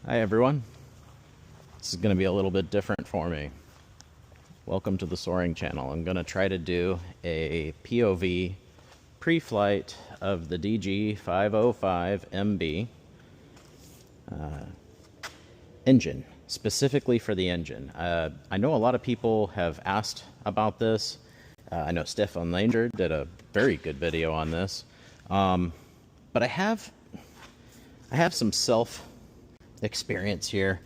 Hi everyone. This is going to be a little bit different for me. Welcome to the Soaring channel. I'm going to try to do a POV pre-flight of the DG505MB engine, specifically for the engine. I know a lot of people have asked about this. I know Stefan Langer did a very good video on this. But I have some experience here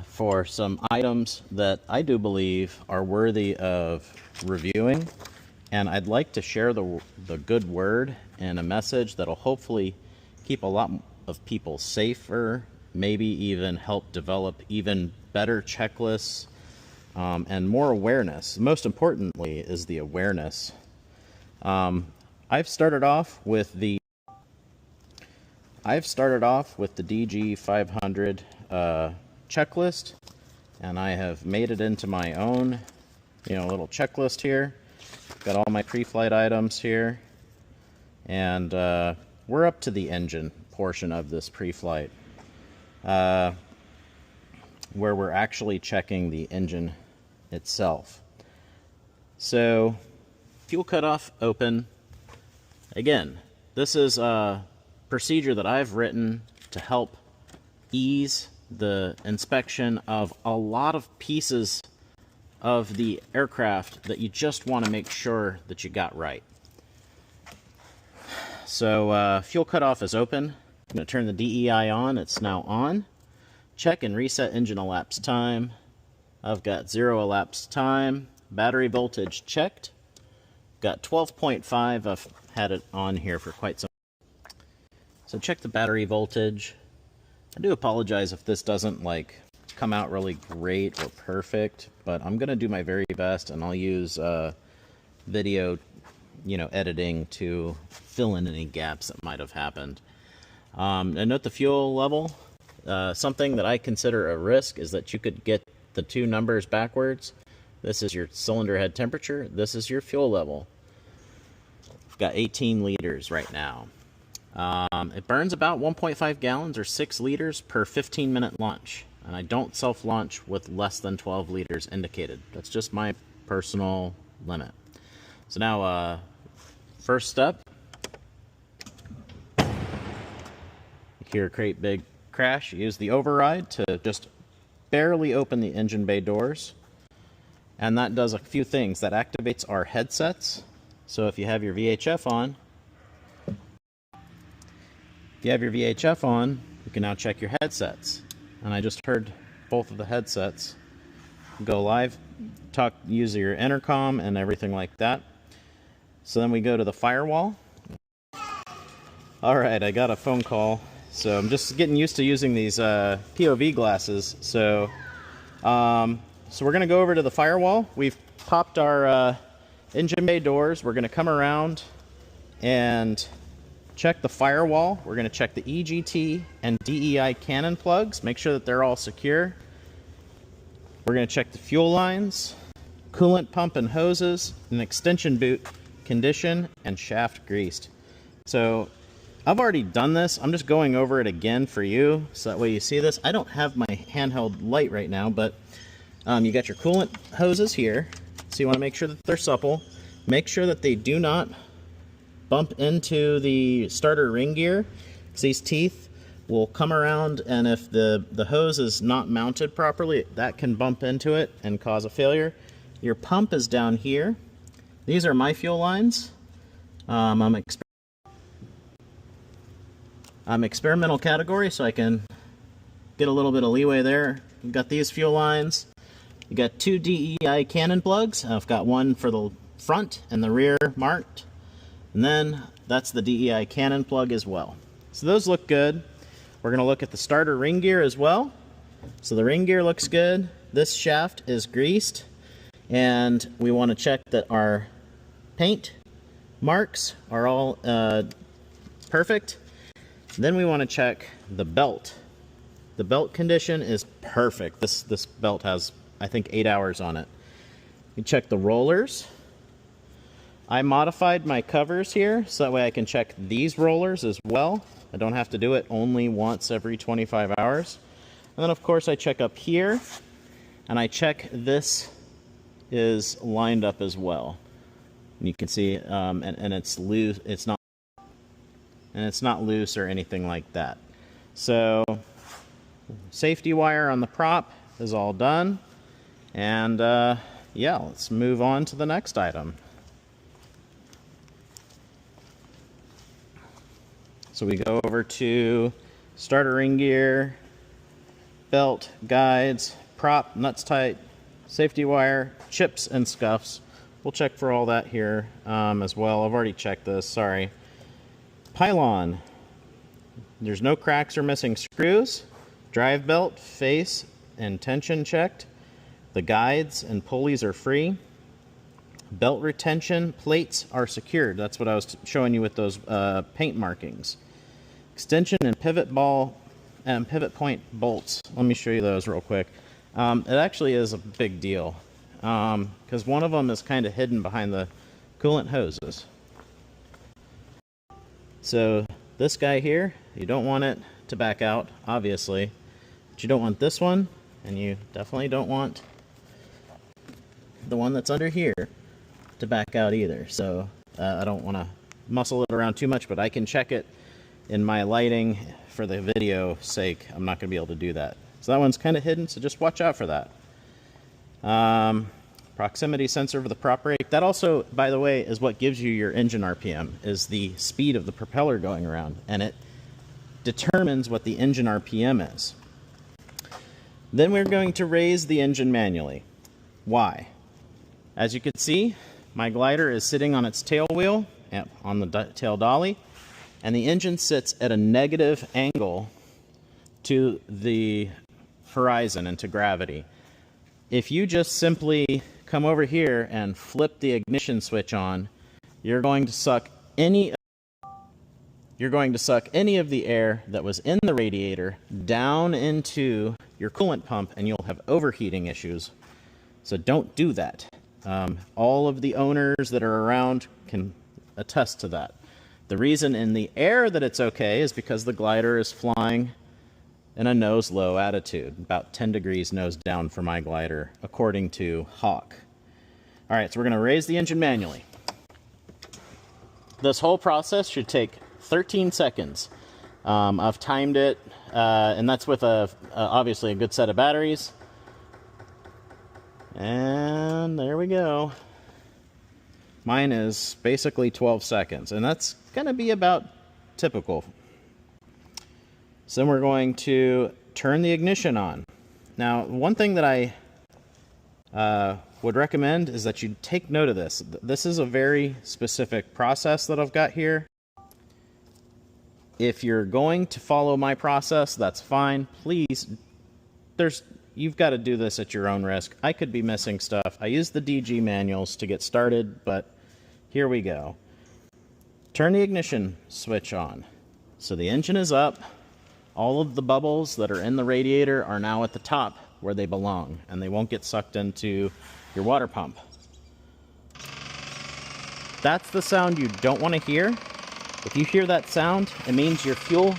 for some items that I do believe are worthy of reviewing, and I'd like to share the good word and a message that'll hopefully keep a lot of people safer, maybe even help develop even better checklists and more awareness. Most importantly is the awareness. I've started off with the DG500 checklist, and I have made it into my own, little checklist here. Got all my pre-flight items here, and we're up to the engine portion of this pre-flight, where we're actually checking the engine itself. So, fuel cutoff open. Again, this is a procedure that I've written to help ease the inspection of a lot of pieces of the aircraft that you just want to make sure that you got right. So fuel cutoff is open. I'm going to turn the DEI on. It's now on. Check and reset engine elapsed time. I've got 0 elapsed time. Battery voltage checked. Got 12.5. I've had it on here for quite some time. So check the battery voltage. I do apologize if this doesn't come out really great or perfect, but I'm gonna do my very best, and I'll use video, editing to fill in any gaps that might have happened. And note the fuel level. Something that I consider a risk is that you could get the two numbers backwards. This is your cylinder head temperature. This is your fuel level. I've got 18 liters right now. It burns about 1.5 gallons or 6 liters per 15-minute launch. And I don't self-launch with less than 12 liters indicated. That's just my personal limit. So now, first step. You hear a great big crash. Use the override to just barely open the engine bay doors. And that does a few things. That activates our headsets. So if you have your VHF on, you can now check your headsets. And I just heard both of the headsets go live, use your intercom and everything like that. So then we go to the firewall. All right, I got a phone call. So I'm just getting used to using these POV glasses. So we're gonna go over to the firewall. We've popped our engine bay doors. We're gonna come around and check the firewall. We're going to check the EGT and DEI cannon plugs, make sure that they're all secure. We're going to check the fuel lines, coolant pump and hoses, and extension boot condition, and shaft greased. So I've already done this. I'm just going over it again for you, so that way you see this. I don't have my handheld light right now, but you got your coolant hoses here. So you want to make sure that they're supple. Make sure that they do not bump into the starter ring gear, because these teeth will come around, and if the hose is not mounted properly, that can bump into it and cause a failure. Your pump is down here. These are my fuel lines. I'm experimental category, so I can get a little bit of leeway there. You've got these fuel lines. You got 2 DEI cannon plugs. I've got one for the front and the rear marked. And then that's the DEI cannon plug as well. So those look good. We're going to look at the starter ring gear as well. So the ring gear looks good. This shaft is greased. And we want to check that our paint marks are all perfect. Then we want to check the belt. The belt condition is perfect. This belt has, I think, 8 hours on it. We check the rollers. I modified my covers here so that way I can check these rollers as well. I don't have to do it only once every 25 hours. And then of course I check up here, and I check this is lined up as well. And you can see, and it's loose. It's not loose or anything like that. So safety wire on the prop is all done, and yeah, let's move on to the next item. So we go over to starter ring gear, belt, guides, prop, nuts tight, safety wire, chips and scuffs. We'll check for all that here as well. I've already checked this, sorry. Pylon. There's no cracks or missing screws. Drive belt, face, and tension checked. The guides and pulleys are free. Belt retention plates are secured. That's what I was showing you with those paint markings. Extension and pivot ball and pivot point bolts. Let me show you those real quick. It actually is a big deal because one of them is kind of hidden behind the coolant hoses. So this guy here, you don't want it to back out, obviously, but you don't want this one, and you definitely don't want the one that's under here to back out either. So I don't want to muscle it around too much, but I can check it in my lighting for the video sake. I'm not going to be able to do that. So that one's kind of hidden, so just watch out for that. Proximity sensor for the prop rate. That also, by the way, is what gives you your engine RPM, is the speed of the propeller going around, and it determines what the engine RPM is. Then we're going to raise the engine manually. Why? As you can see, my glider is sitting on its tail wheel, on the tail dolly, and the engine sits at a negative angle to the horizon and to gravity. If you just simply come over here and flip the ignition switch on, you're going to suck any of the air that was in the radiator down into your coolant pump, and you'll have overheating issues. So don't do that. All of the owners that are around can attest to that. The reason in the air that it's okay is because the glider is flying in a nose low attitude, about 10 degrees nose down for my glider, according to Hawk. All right, so we're going to raise the engine manually. This whole process should take 13 seconds. I've timed it, and that's with obviously a good set of batteries. And there we go. Mine is basically 12 seconds, and that's going to be about typical. So then we're going to turn the ignition on. Now, one thing that I would recommend is that you take note of this. This is a very specific process that I've got here. If you're going to follow my process, that's fine. Please, you've got to do this at your own risk. I could be missing stuff. I used the DG manuals to get started, but here we go. Turn the ignition switch on. So the engine is up. All of the bubbles that are in the radiator are now at the top where they belong, and they won't get sucked into your water pump. That's the sound you don't want to hear. If you hear that sound, it means your fuel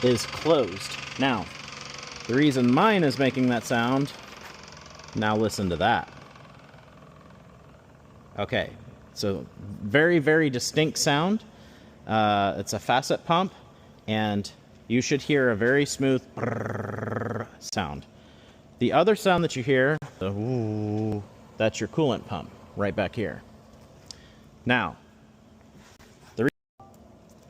is closed. Now, the reason mine is making that sound, now listen to that. Okay, so very, very distinct sound. It's a facet pump, and you should hear a very smooth sound. The other sound that you hear, the ooh, that's your coolant pump right back here. Now,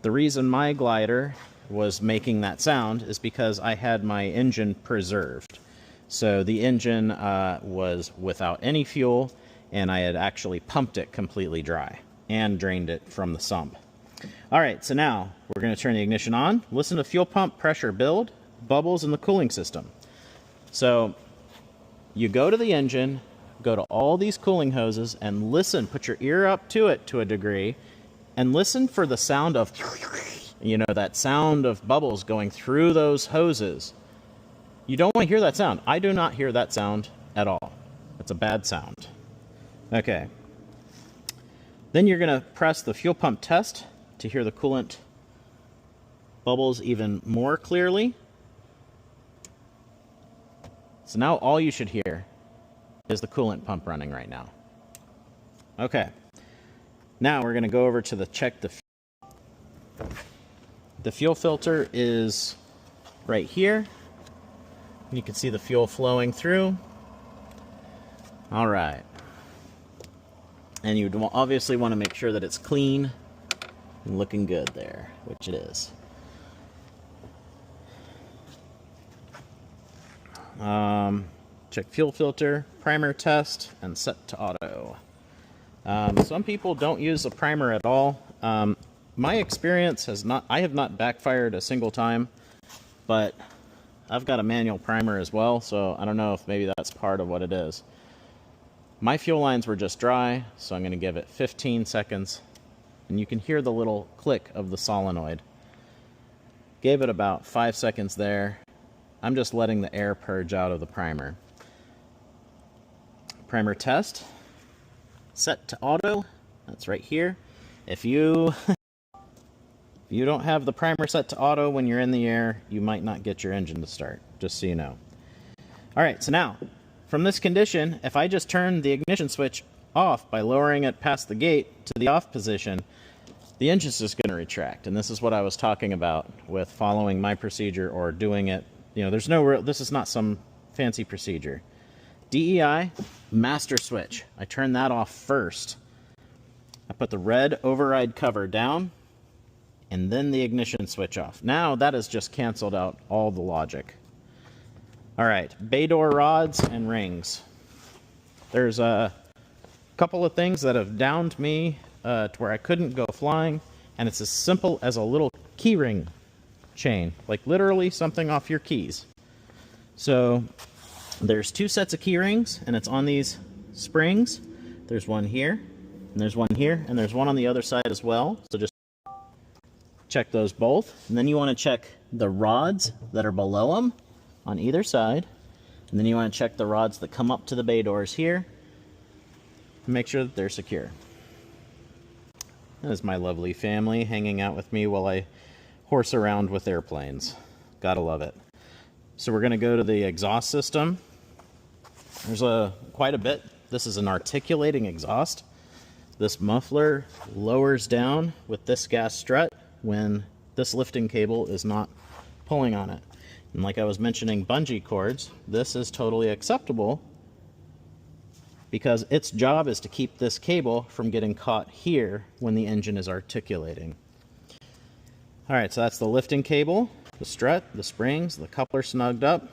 the reason my glider was making that sound is because I had my engine preserved. So the engine was without any fuel, and I had actually pumped it completely dry and drained it from the sump. All right, so now we're going to turn the ignition on. Listen to fuel pump pressure build, bubbles in the cooling system. So you go to the engine, go to all these cooling hoses, and listen. Put your ear up to it to a degree, and listen for the sound of, you know, that sound of bubbles going through those hoses. You don't want to hear that sound. I do not hear that sound at all. It's a bad sound. Okay. Then you're going to press the fuel pump test to hear the coolant bubbles even more clearly. So now all you should hear is the coolant pump running right now. Okay. Now we're going to go over to the check the fuel. The fuel filter is right here. You can see the fuel flowing through. All right. And you'd obviously want to make sure that it's clean and looking good there, which it is. Check fuel filter, primer test, and set to auto. Some people don't use a primer at all. My experience has not, I have not backfired a single time, but I've got a manual primer as well, so I don't know if maybe that's part of what it is. My fuel lines were just dry, so I'm going to give it 15 seconds, and you can hear the little click of the solenoid. Gave it about 5 seconds there. I'm just letting the air purge out of the primer. Primer test. Set to auto. That's right here. If you don't have the primer set to auto when you're in the air, you might not get your engine to start, just so you know. All right, so now, from this condition, if I just turn the ignition switch off by lowering it past the gate to the off position, the engine's just going to retract. And this is what I was talking about with following my procedure or doing it. You know, there's no real, this is not some fancy procedure. DEI, master switch. I turn that off first. I put the red override cover down, and then the ignition switch off. Now that has just canceled out all the logic. All right, bay door rods and rings. There's a couple of things that have downed me to where I couldn't go flying, and it's as simple as a little key ring chain, like literally something off your keys. So there's 2 sets of key rings, and it's on these springs. There's one here, and there's one here, and there's one on the other side as well. So just check those both. And then you want to check the rods that are below them on either side. And then you want to check the rods that come up to the bay doors here and make sure that they're secure. That is my lovely family hanging out with me while I horse around with airplanes. Gotta love it. So we're going to go to the exhaust system. There's quite a bit. This is an articulating exhaust. This muffler lowers down with this gas strut when this lifting cable is not pulling on it. And like I was mentioning bungee cords, this is totally acceptable because its job is to keep this cable from getting caught here when the engine is articulating. All right, so that's the lifting cable, the strut, the springs, the coupler snugged up.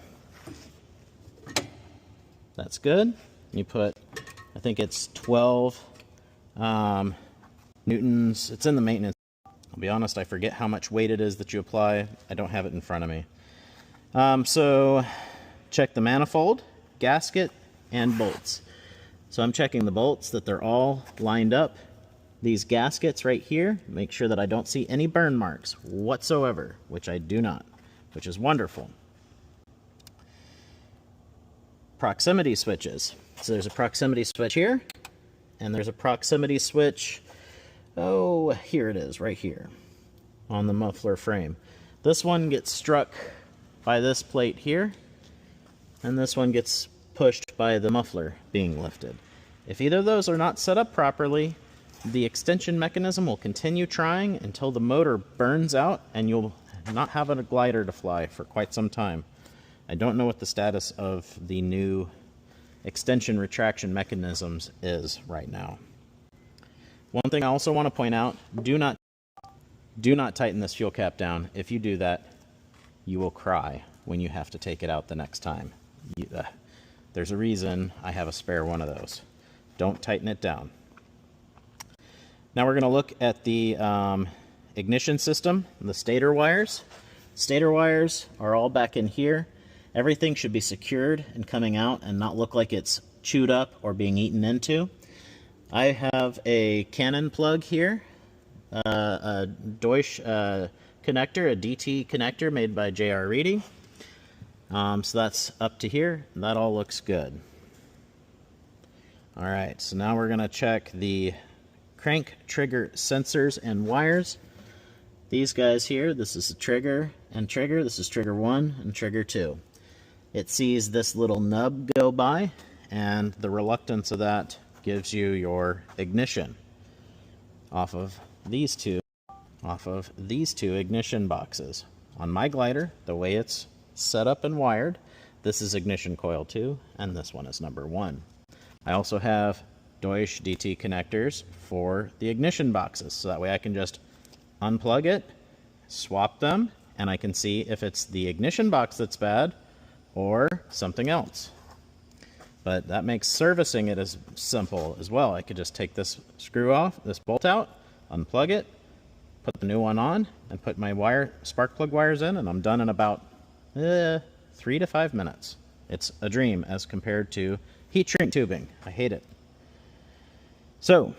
That's good. You put, I think it's 12 newtons. It's in the maintenance. I'll be honest, I forget how much weight it is that you apply. I don't have it in front of me. So check the manifold, gasket, and bolts. So I'm checking the bolts that they're all lined up. These gaskets right here, make sure that I don't see any burn marks whatsoever, which I do not, which is wonderful. Proximity switches. So there's a proximity switch here, and there's a proximity switch, oh, here it is, right here, on the muffler frame. This one gets struck by this plate here, and this one gets pushed by the muffler being lifted. If either of those are not set up properly, the extension mechanism will continue trying until the motor burns out and you'll not have a glider to fly for quite some time. I don't know what the status of the new extension retraction mechanisms is right now. One thing I also want to point out, do not tighten this fuel cap down. If you do that, you will cry when you have to take it out the next time. There's a reason I have a spare one of those. Don't tighten it down. Now we're going to look at the ignition system, the stator wires. Stator wires are all back in here. Everything should be secured and coming out and not look like it's chewed up or being eaten into. I have a Canon plug here, a Deutsch connector, a DT connector made by J.R. Reedy. So that's up to here. That all looks good. All right, so now we're going to check the crank trigger sensors and wires. These guys here, this is the trigger and trigger. This is trigger 1 and trigger 2. It sees this little nub go by, and the reluctance of that gives you your ignition off of these two ignition boxes. On my glider, the way it's set up and wired, this is ignition coil 2, and this one is number 1. I also have Deutsch DT connectors for the ignition boxes, so that way I can just unplug it, swap them, and I can see if it's the ignition box that's bad or something else. But that makes servicing it as simple as well. I could just take this screw off, this bolt out, unplug it, put the new one on, and put my spark plug wires in, and I'm done in about 3 to 5 minutes. It's a dream as compared to heat shrink tubing. I hate it. So,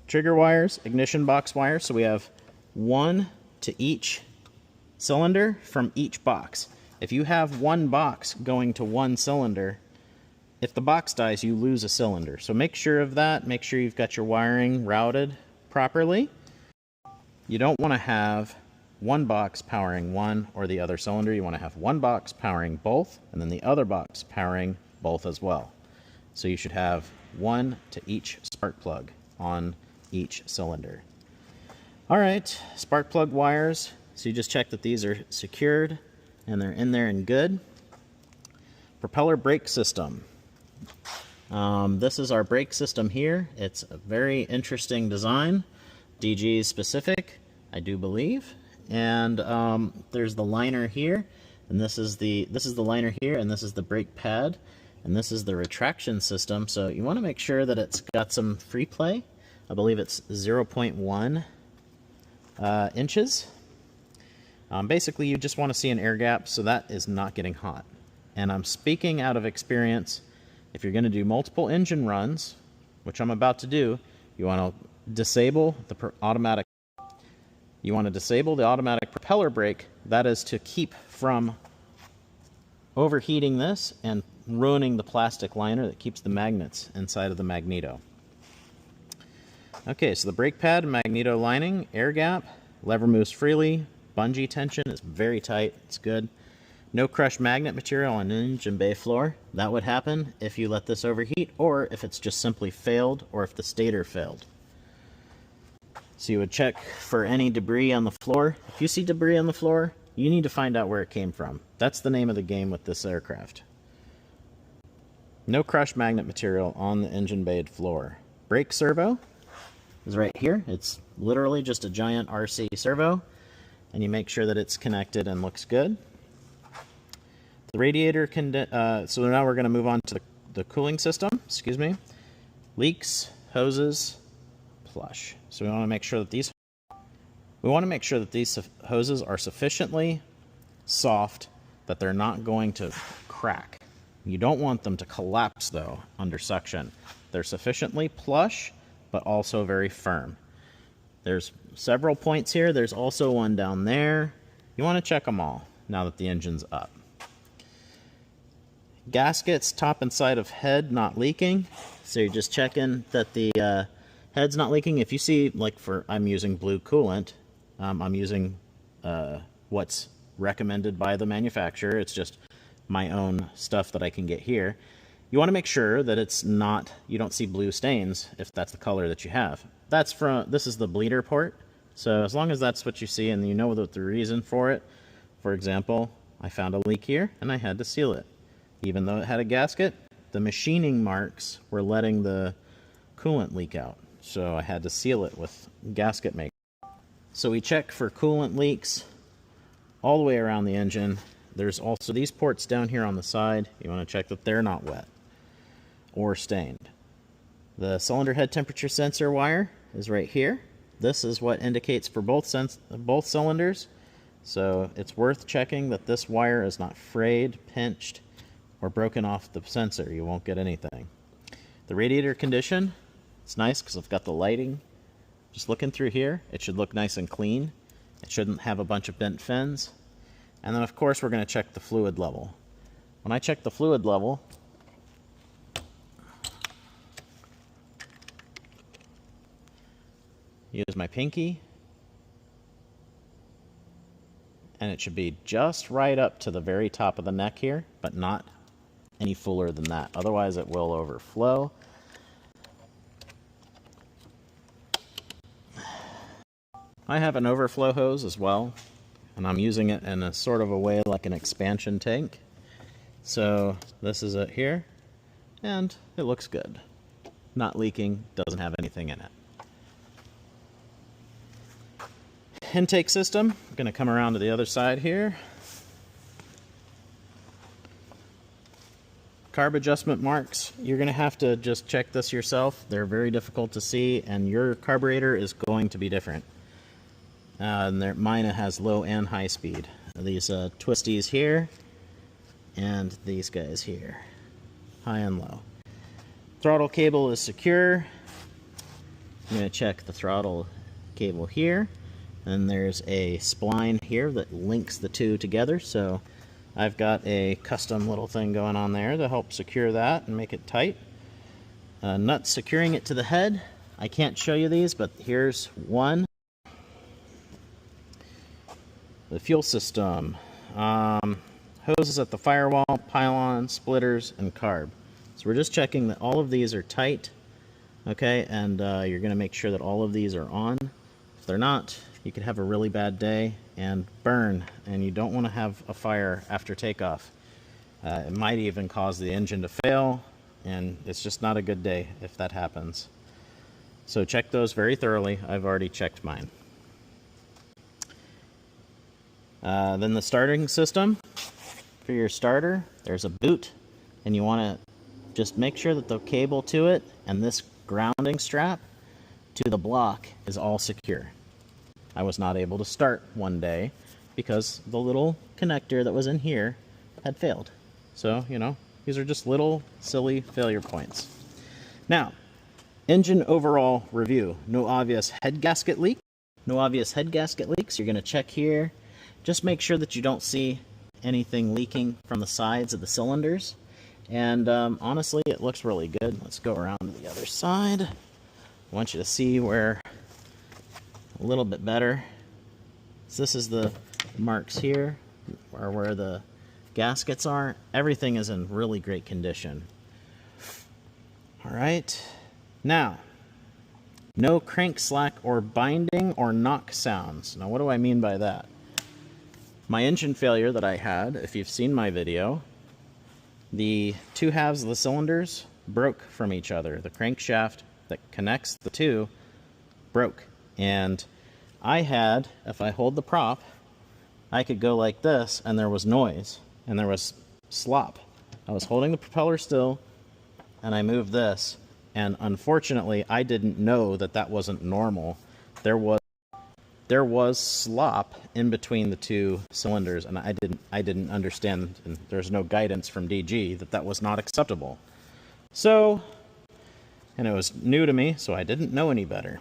trigger wires, ignition box wires. So we have 1 to each cylinder from each box. If you have 1 box going to 1 cylinder, if the box dies, you lose a cylinder. So make sure of that. Make sure you've got your wiring routed properly. You don't want to have 1 box powering one or the other cylinder. You want to have 1 box powering both, and then the other box powering both as well. So you should have 1 to each spark plug on each cylinder. All right, spark plug wires. So you just check that these are secured and they're in there and good. Propeller brake system. This is our brake system here. It's a very interesting design, DG specific, I do believe. And there's the liner here, and this is the liner here, and this is the brake pad, and this is the retraction system. So you want to make sure that it's got some free play. I believe it's 0.1 inches. Basically, you just want to see an air gap, so that is not getting hot. And I'm speaking out of experience. If you're going to do multiple engine runs, which I'm about to do, you want to disable the automatic. You want to disable the automatic propeller brake. That is to keep from overheating this and ruining the plastic liner that keeps the magnets inside of the magneto. Okay, so the brake pad, magneto lining, air gap, lever moves freely, bungee tension is very tight, it's good. No crushed magnet material on engine bay floor. That would happen if you let this overheat, or if it's just simply failed, or if the stator failed. So you would check for any debris on the floor. If you see debris on the floor, you need to find out where it came from. That's the name of the game with this aircraft. No crushed magnet material on the engine bay floor. Brake servo is right here. It's literally just a giant RC servo, and you make sure that it's connected and looks good. The radiator so now we're going to move on to the cooling system. Excuse me. Leaks, hoses, plush. So we want to make sure that these hoses are sufficiently soft that they're not going to crack. You don't want them to collapse though under suction. They're sufficiently plush, but also very firm. There's several points here. There's also one down there. You want to check them all now that the engine's up. Gaskets, top and side of head not leaking. So you're just checking that the head's not leaking. If you see, like I'm using blue coolant. I'm using what's recommended by the manufacturer. It's just my own stuff that I can get here. You want to make sure that it's not, you don't see blue stains if that's the color that you have. This is the bleeder port. So as long as that's what you see and you know the reason for it. For example, I found a leak here and I had to seal it. Even though it had a gasket, the machining marks were letting the coolant leak out. So I had to seal it with gasket maker. So we check for coolant leaks all the way around the engine. There's also these ports down here on the side. You want to check that they're not wet or stained. The cylinder head temperature sensor wire is right here. This is what indicates for both cylinders. So it's worth checking that this wire is not frayed, pinched, or broken off the sensor. You won't get anything. The radiator condition, it's nice because I've got the lighting. Just looking through here, it should look nice and clean. It shouldn't have a bunch of bent fins. And then of course we're going to check the fluid level. When I check the fluid level, use my pinky, and it should be just right up to the very top of the neck here, but not any fuller than that. Otherwise it will overflow. I have an overflow hose as well, and I'm using it in a sort of a way like an expansion tank. So this is it here, and it looks good. Not leaking, doesn't have anything in it. Intake system, I'm going to come around to the other side here. Carb adjustment marks, you're going to have to just check this yourself. They're very difficult to see, and your carburetor is going to be different. And mine has low and high speed. These twisties here, and these guys here, high and low. Throttle cable is secure. I'm going to check the throttle cable here, and there's a spline here that links the two together, so I've got a custom little thing going on there to help secure that and make it tight. Nuts securing it to the head. I can't show you these, but here's one. The fuel system, hoses at the firewall, pylon, splitters, and carb. So we're just checking that all of these are tight, okay, and you're going to make sure that all of these are on. If they're not, you could have a really bad day and burn, and you don't want to have a fire after takeoff. It might even cause the engine to fail, and it's just not a good day if that happens. So check those very thoroughly. I've already checked mine. Then the starting system. For your starter, there's a boot, and you want to just make sure that the cable to it and this grounding strap to the block is all secure. I was not able to start one day because the little connector that was in here had failed. So, you know, these are just little silly failure points. Now, engine overall review. No obvious head gasket leak. No obvious head gasket leaks. You're going to check here. Just make sure that you don't see anything leaking from the sides of the cylinders. And honestly, it looks really good. Let's go around to the other side. I want you to see where a little bit better. So this is the marks here, or where the gaskets are. Everything is in really great condition. All right. Now, no crank slack or binding or knock sounds. Now, what do I mean by that? My engine failure that I had, if you've seen my video, the two halves of the cylinders broke from each other. The crankshaft that connects the two broke. And I had, if I hold the prop, I could go like this, and there was noise, and there was slop. I was holding the propeller still, and I moved this, and unfortunately, I didn't know that that wasn't normal. There was slop in between the two cylinders, and I didn't understand, and there's no guidance from DG that that was not acceptable. So, and it was new to me, so I didn't know any better.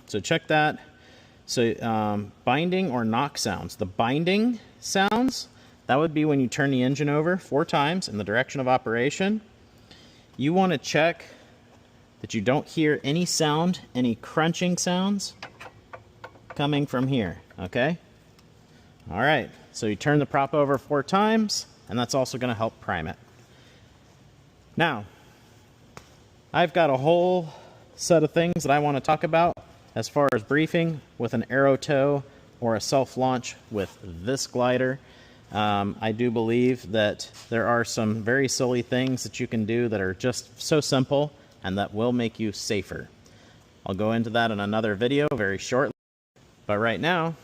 So check that. So binding or knock sounds. The binding sounds, that would be when you turn the engine over 4 times in the direction of operation. You want to check that you don't hear any sound, any crunching sounds coming from here, okay? All right, so you turn the prop over 4 times, and that's also going to help prime it. Now, I've got a whole set of things that I want to talk about as far as briefing with an aero tow or a self-launch with this glider. I do believe that there are some very silly things that you can do that are just so simple and that will make you safer. I'll go into that in another video very shortly. But right now,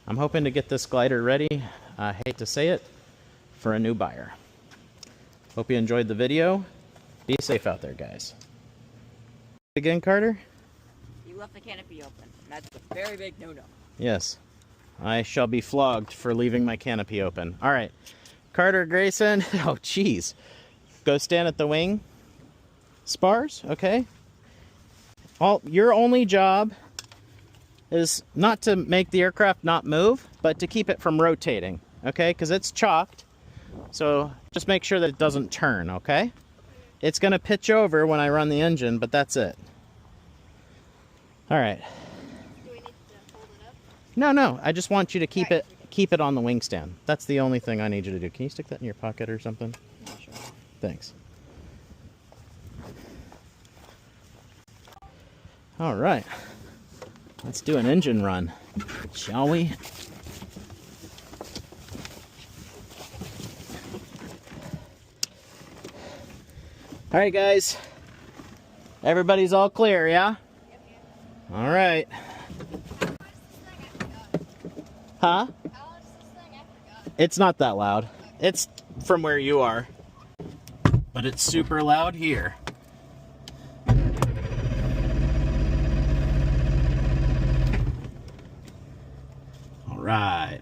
I'm hoping to get this glider ready, I hate to say it, for a new buyer. Hope you enjoyed the video. Be safe out there, guys. Again, Carter? You left the canopy open. That's a very big no-no. Yes. I shall be flogged for leaving my canopy open. All right. Carter Grayson. Oh, jeez. Go stand at the wing spars, okay? Your only job is not to make the aircraft not move, but to keep it from rotating, okay? Because it's chalked, so just make sure that it doesn't turn, okay? It's going to pitch over when I run the engine, but that's it. All right. Do we need to hold it up? No, I just want you to keep Right. it on the wing stand. That's the only thing I need you to do. Can you stick that in your pocket or something? Yeah, sure. Thanks. All right. Let's do an engine run, shall we? All right, guys. Everybody's all clear, yeah? All right. Huh? It's not that loud. It's from where you are. But it's super loud here. All right.